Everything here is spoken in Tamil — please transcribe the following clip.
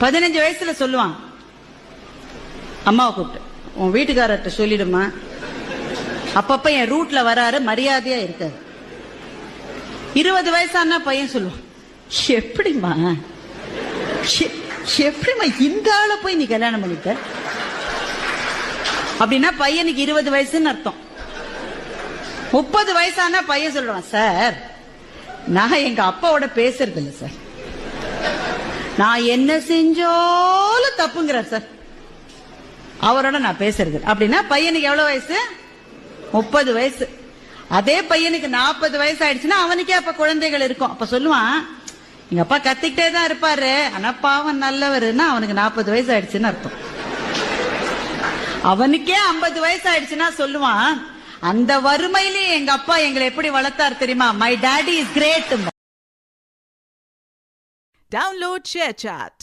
15 வயசுல சொல்லுவான் அம்மாவை கூப்பிட்டு, உன் வீட்டுக்காரர்கிட்ட சொல்லிடுமா, அப்பப்ப என் ரூட்ல வராரு, மரியாதையா இருக்காரு. 20 வயசானா பையன் சொல்லுவான், எப்படிமா இந்த ஆளை போய் நீ கல்யாணம் பண்ணிட்ட? அப்படின்னா பையனுக்கு 20 வயசுன்னு அர்த்தம். 30 வயசானா பையன் சொல்றான், சார் நான் எங்க அப்பாவோட பேசுறது இல்லை சார், நான் என்ன செஞ்சாலும் தப்புங்கிறார் சார், அவரோட நான் பேசுறது. அப்படின்னா பையனுக்கு எவ்வளவு வயசு? 30 வயசு. அதே பையனுக்கு 40 வயசு ஆயிடுச்சுன்னா அவனுக்கே அப்ப குழந்தைகள் இருக்கும். அப்ப சொல்லுவான், எங்க அப்பா கத்திக்கிட்டே தான் இருப்பாரு, ஆனா பாவம் நல்லவருன்னா அவனுக்கு 40 வயசு ஆயிடுச்சுன்னு அர்த்தம். அவனுக்கே 50 வயசு ஆயிடுச்சுன்னா சொல்லுவான், அந்த வறுமையிலே எங்க அப்பா எங்களை எப்படி வளர்த்தார் தெரியுமா, my daddy is great. Download ShareChat.